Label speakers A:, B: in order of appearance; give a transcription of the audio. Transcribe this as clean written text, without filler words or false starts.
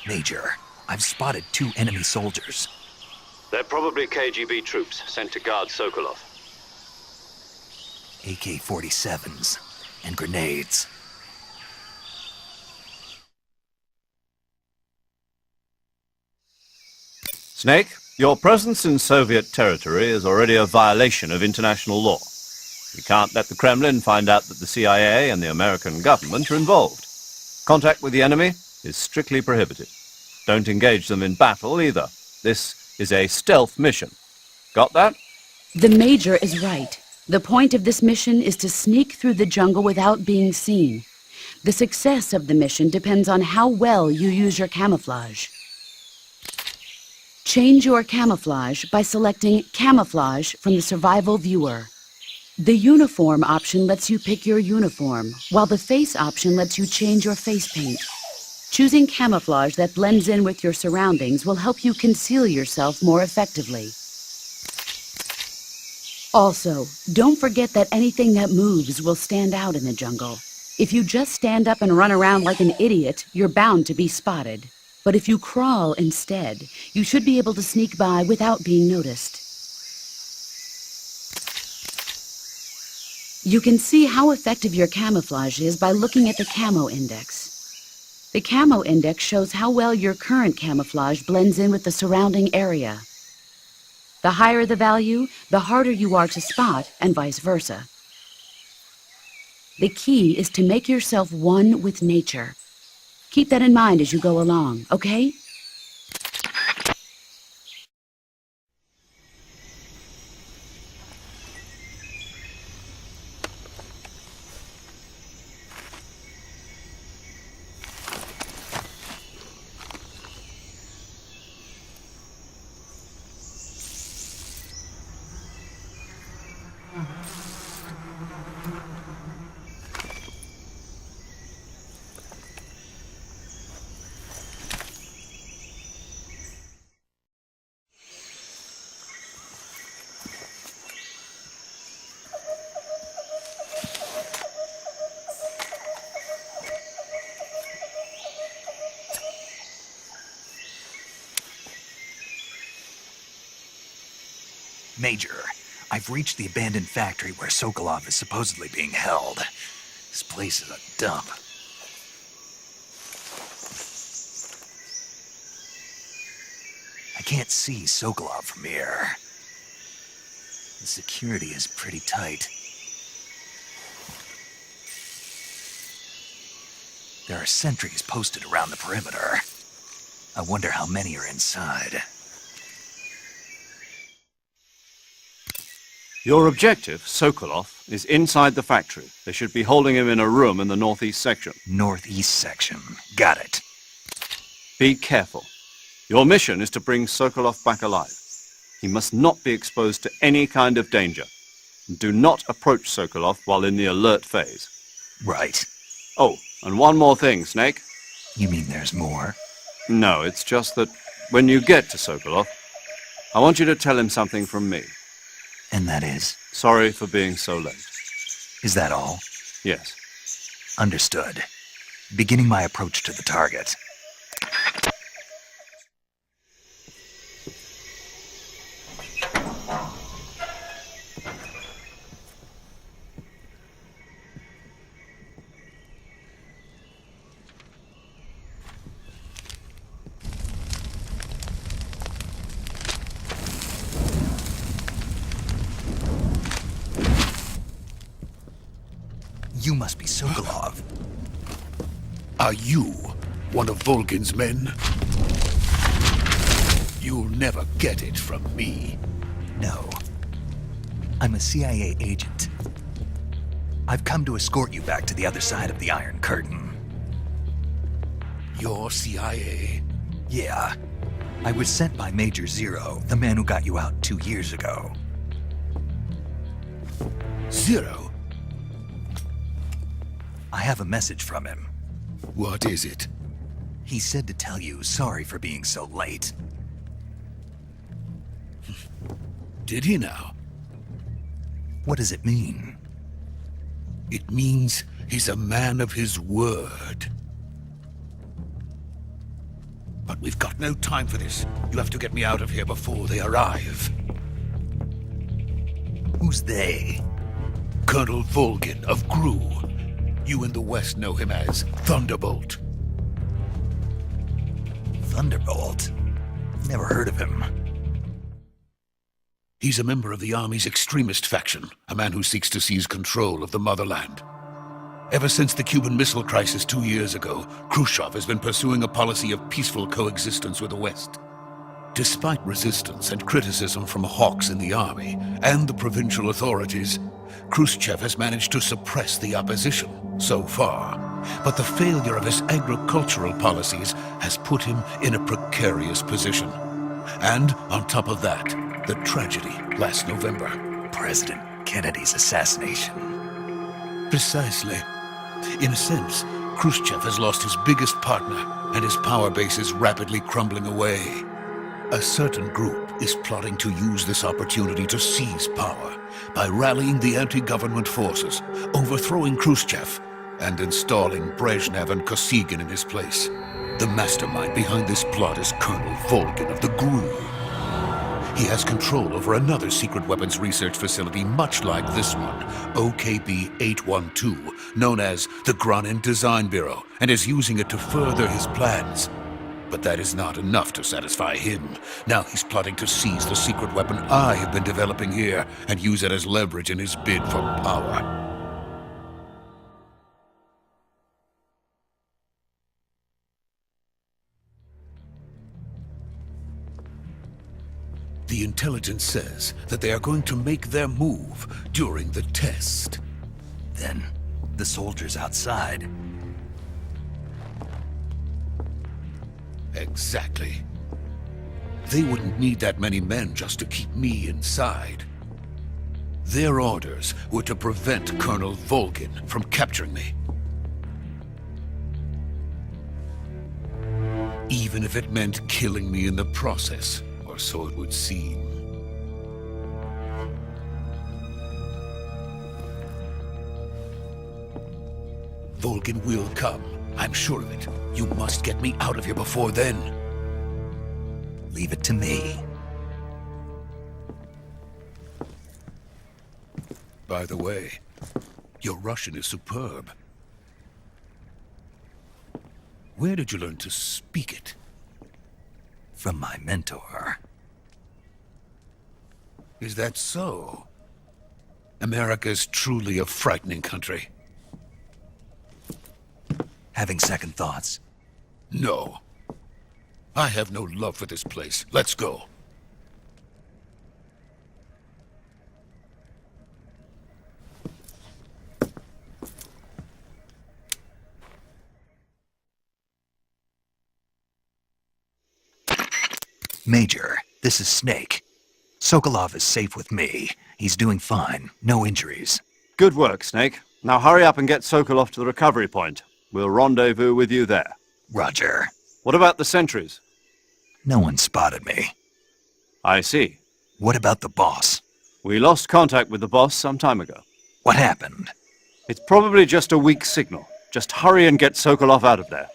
A: Major, I've spotted 2 enemy soldiers.
B: They're probably KGB troops sent to guard Sokolov.
A: AK-47s and grenades.
C: Snake, your presence in Soviet territory is already a violation of international law. You can't let the Kremlin find out that the CIA and the American government are involved. Contact with the enemy is strictly prohibited. Don't engage them in battle either. This is a stealth mission. Got that?
D: The Major is right. The point of this mission is to sneak through the jungle without being seen. The success of the mission depends on how well you use your camouflage. Change your camouflage by selecting Camouflage from the Survival Viewer. The Uniform option lets you pick your uniform, while the Face option lets you change your face paint. Choosing camouflage that blends in with your surroundings will help you conceal yourself more effectively. Also, don't forget that anything that moves will stand out in the jungle. If you just stand up and run around like an idiot, you're bound to be spotted. But if you crawl instead, you should be able to sneak by without being noticed. You can see how effective your camouflage is by looking at the Camo Index. The Camo Index shows how well your current camouflage blends in with the surrounding area. The higher the value, the harder you are to spot, and vice versa. The key is to make yourself one with nature. Keep that in mind as you go along, okay?
A: Major, I've reached the abandoned factory where Sokolov is supposedly being held. This place is a dump. I can't see Sokolov from here. The security is pretty tight. There are sentries posted around the perimeter. I wonder how many are inside.
C: Your objective, Sokolov, is inside the factory. They should be holding him in a room in the northeast section.
A: Northeast section. Got it.
C: Be careful. Your mission is to bring Sokolov back alive. He must not be exposed to any kind of danger. Do not approach Sokolov while in the alert phase.
A: Right.
C: Oh, and one more thing, Snake.
A: You mean there's more?
C: No, it's just that when you get to Sokolov, I want you to tell him something from me.
A: And that is?
C: Sorry for being so late.
A: Is that all?
C: Yes.
A: Understood. Beginning my approach to the target. You must be Sokolov.
E: Are you one of Volgin's men? You'll never get it from me.
A: No. I'm a CIA agent. I've come to escort you back to the other side of the Iron Curtain.
E: You're CIA?
A: Yeah. I was sent by Major Zero, the man who got you out 2 years ago.
E: Zero?
A: I have a message from him.
E: What is it?
A: He said to tell you sorry for being so late.
E: Did he now?
A: What does it mean?
E: It means he's a man of his word. But we've got no time for this. You have to get me out of here before they arrive.
A: Who's they?
E: Colonel Volgin of GRU. You in the West know him as Thunderbolt.
A: Thunderbolt? Never heard of him.
E: He's a member of the Army's extremist faction, a man who seeks to seize control of the motherland. Ever since the Cuban Missile Crisis 2 years ago, Khrushchev has been pursuing a policy of peaceful coexistence with the West. Despite resistance and criticism from hawks in the army and the provincial authorities, Khrushchev has managed to suppress the opposition so far. But the failure of his agricultural policies has put him in a precarious position. And on top of that, the tragedy last November.
A: President Kennedy's assassination.
E: Precisely. In a sense, Khrushchev has lost his biggest partner, and his power base is rapidly crumbling away. A certain group is plotting to use this opportunity to seize power by rallying the anti-government forces, overthrowing Khrushchev, and installing Brezhnev and Kosygin in his place. The mastermind behind this plot is Colonel Volgin of the GRU. He has control over another secret weapons research facility much like this one, OKB-812, known as the Granin Design Bureau, and is using it to further his plans. But that is not enough to satisfy him. Now he's plotting to seize the secret weapon I have been developing here and use it as leverage in his bid for power. The intelligence says that they are going to make their move during the test.
A: Then, the soldiers outside.
E: Exactly. They wouldn't need that many men just to keep me inside. Their orders were to prevent Colonel Volgin from capturing me. Even if it meant killing me in the process. Or so it would seem. Volgin will come. I'm sure of it. You must get me out of here before then.
A: Leave it to me.
E: By the way, your Russian is superb. Where did you learn to speak it?
A: From my mentor.
E: Is that so? America's truly a frightening country.
A: Having second thoughts?
E: No. I have no love for this place. Let's go.
A: Major, this is Snake. Sokolov is safe with me. He's doing fine. No injuries.
C: Good work, Snake. Now hurry up and get Sokolov to the recovery point. We'll rendezvous with you there.
A: Roger.
C: What about the sentries?
A: No one spotted me.
C: I see.
A: What about the boss?
C: We lost contact with the boss some time ago.
A: What happened?
C: It's probably just a weak signal. Just hurry and get Sokolov out of there.